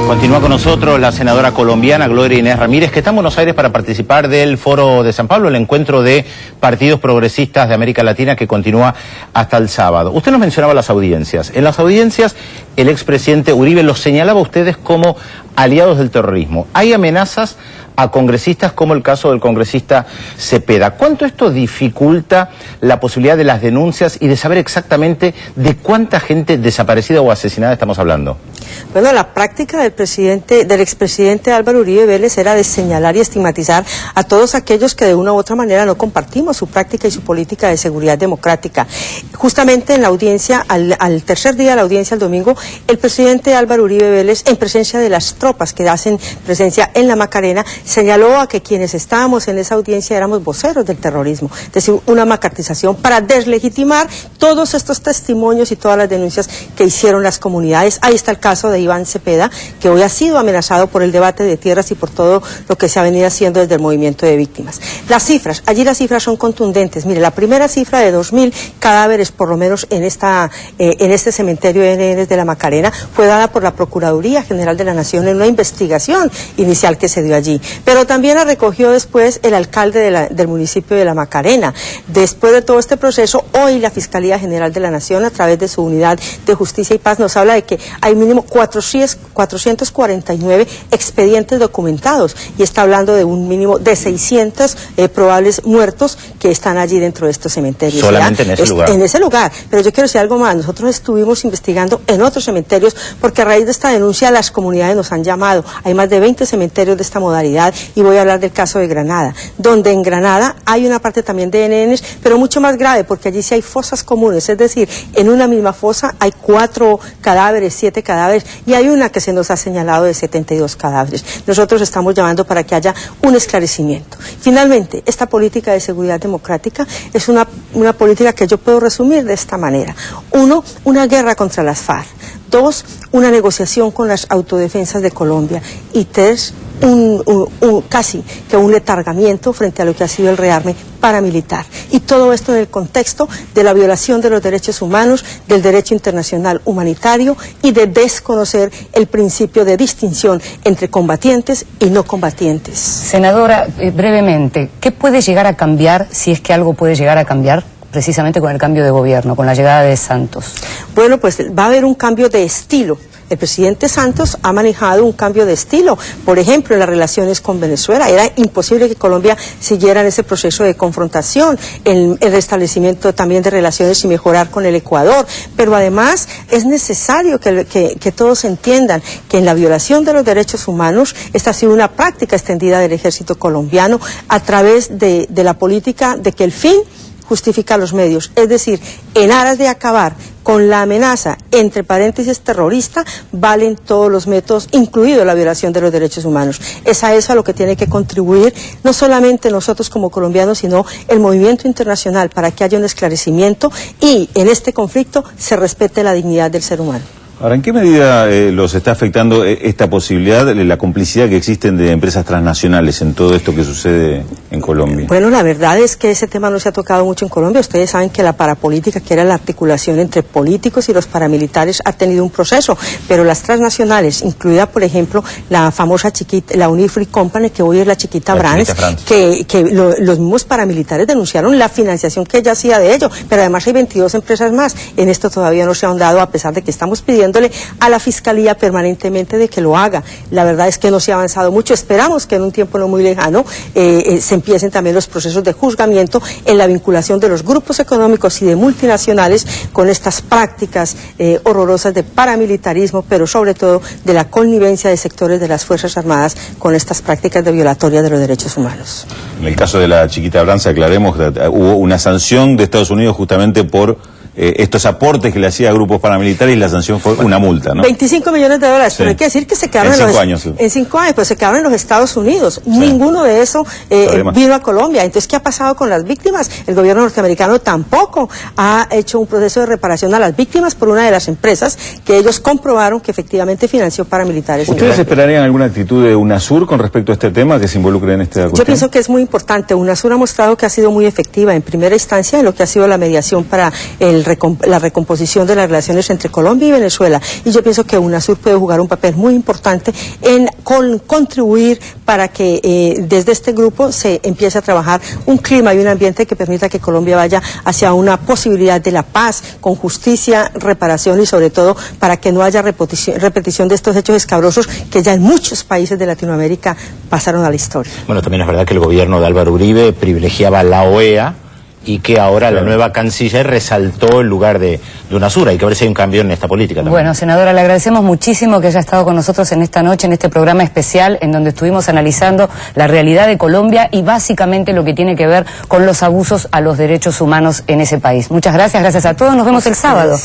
Continúa con nosotros la senadora colombiana Gloria Inés Ramírez, que está en Buenos Aires para participar del Foro de San Pablo, el encuentro de partidos progresistas de América Latina que continúa hasta el sábado. Usted nos mencionaba las audiencias. En las audiencias, el expresidente Uribe los señalaba a ustedes como aliados del terrorismo. Hay amenazas a congresistas como el caso del congresista Cepeda. ¿Cuánto esto dificulta la posibilidad de las denuncias y de saber exactamente de cuánta gente desaparecida o asesinada estamos hablando? Bueno, la práctica del expresidente Álvaro Uribe Vélez era de señalar y estigmatizar a todos aquellos que de una u otra manera no compartimos su práctica y su política de seguridad democrática. Justamente en la audiencia, al tercer día de la audiencia, el domingo, el presidente Álvaro Uribe Vélez, en presencia de las tropas que hacen presencia en la Macarena, señaló a que quienes estábamos en esa audiencia éramos voceros del terrorismo, es decir, una macartización para deslegitimar todos estos testimonios y todas las denuncias que hicieron las comunidades. Ahí está el caso de Iván Cepeda, que hoy ha sido amenazado por el debate de tierras y por todo lo que se ha venido haciendo desde el movimiento de víctimas. Las cifras, allí las cifras son contundentes. Mire, la primera cifra de 2.000 cadáveres, por lo menos en este cementerio de la Macarena, fue dada por la Procuraduría General de la Nación en una investigación inicial que se dio allí. Pero también la recogió después el alcalde del municipio de la Macarena. Después de todo este proceso, hoy la Fiscalía General de la Nación, a través de su unidad de Justicia y Paz, nos habla de que hay mínimo 449 expedientes documentados y está hablando de un mínimo de 600 probables muertos que están allí dentro de estos cementerios. Solamente en ese lugar. En ese lugar. Pero yo quiero decir algo más. Nosotros estuvimos investigando en otros cementerios porque a raíz de esta denuncia las comunidades nos han llamado. Hay más de 20 cementerios de esta modalidad y voy a hablar del caso de Granada, donde en Granada hay una parte también de NNs, pero mucho más grave porque allí sí hay fosas comunes, es decir, en una misma fosa hay 4 cadáveres, 7 cadáveres y hay una que se nos ha señalado de 72 cadáveres. Nosotros estamos llamando para que haya un esclarecimiento. Finalmente, esta política de seguridad democrática es una política que yo puedo resumir de esta manera. 1, una guerra contra las FARC. 2, una negociación con las autodefensas de Colombia. Y 3, casi que un letargamiento frente a lo que ha sido el rearme paramilitar. Y todo esto en el contexto de la violación de los derechos humanos, del derecho internacional humanitario y de desconocer el principio de distinción entre combatientes y no combatientes. Senadora, brevemente, ¿qué puede llegar a cambiar, si es que algo puede llegar a cambiar, precisamente con el cambio de gobierno, con la llegada de Santos? Bueno, pues va a haber un cambio de estilo. El presidente Santos ha manejado un cambio de estilo, por ejemplo, en las relaciones con Venezuela. Era imposible que Colombia siguiera en ese proceso de confrontación, el restablecimiento también de relaciones y mejorar con el Ecuador. Pero además es necesario que todos entiendan que en la violación de los derechos humanos, esta ha sido una práctica extendida del ejército colombiano a través de la política de que el fin justifica los medios, es decir, en aras de acabar con la amenaza, entre paréntesis terrorista, valen todos los métodos, incluido la violación de los derechos humanos. Es a eso a lo que tiene que contribuir no solamente nosotros como colombianos, sino el movimiento internacional para que haya un esclarecimiento y en este conflicto se respete la dignidad del ser humano. Ahora, ¿en qué medida los está afectando esta posibilidad, la complicidad que existen de empresas transnacionales en todo esto que sucede en Colombia? Bueno, la verdad es que ese tema no se ha tocado mucho en Colombia. Ustedes saben que la parapolítica, que era la articulación entre políticos y los paramilitares, ha tenido un proceso, pero las transnacionales, incluida por ejemplo la famosa la Unifree Company, que hoy es la Chiquita Brands, que los mismos paramilitares denunciaron la financiación que ella hacía de ello, pero además hay 22 empresas más. En esto todavía no se ha ahondado, a pesar de que estamos pidiendo a la Fiscalía permanentemente de que lo haga. La verdad es que no se ha avanzado mucho. Esperamos que en un tiempo no muy lejano se empiecen también los procesos de juzgamiento en la vinculación de los grupos económicos y de multinacionales con estas prácticas horrorosas de paramilitarismo, pero sobre todo de la connivencia de sectores de las Fuerzas Armadas con estas prácticas de violatoria de los derechos humanos. En el caso de la Chiquita Brands, aclaremos, hubo una sanción de Estados Unidos justamente por estos aportes que le hacía a grupos paramilitares y la sanción fue una multa, ¿no? 25 millones de dólares, sí. Pero hay que decir que se quedaron en 5 años. En 5 años, pero se quedaron en los Estados Unidos. Sí. Ninguno de eso vino a Colombia. Entonces, ¿qué ha pasado con las víctimas? El gobierno norteamericano tampoco ha hecho un proceso de reparación a las víctimas por una de las empresas que ellos comprobaron que efectivamente financió paramilitares. ¿Ustedes esperarían alguna actitud de UNASUR con respecto a este tema, que se involucre en esta cuestión? Yo pienso que es muy importante. UNASUR ha mostrado que ha sido muy efectiva en primera instancia en lo que ha sido la mediación para el la recomposición de las relaciones entre Colombia y Venezuela. Y yo pienso que UNASUR puede jugar un papel muy importante en contribuir para que desde este grupo se empiece a trabajar un clima y un ambiente que permita que Colombia vaya hacia una posibilidad de la paz, con justicia, reparación y sobre todo para que no haya repetición de estos hechos escabrosos que ya en muchos países de Latinoamérica pasaron a la historia. Bueno, también es verdad que el gobierno de Álvaro Uribe privilegiaba la OEA y que ahora la nueva canciller resaltó el lugar de UNASUR. Hay que ver si hay un cambio en esta política también. Bueno, senadora, le agradecemos muchísimo que haya estado con nosotros en esta noche, en este programa especial, en donde estuvimos analizando la realidad de Colombia y básicamente lo que tiene que ver con los abusos a los derechos humanos en ese país. Muchas gracias, gracias a todos. Nos vemos el sábado.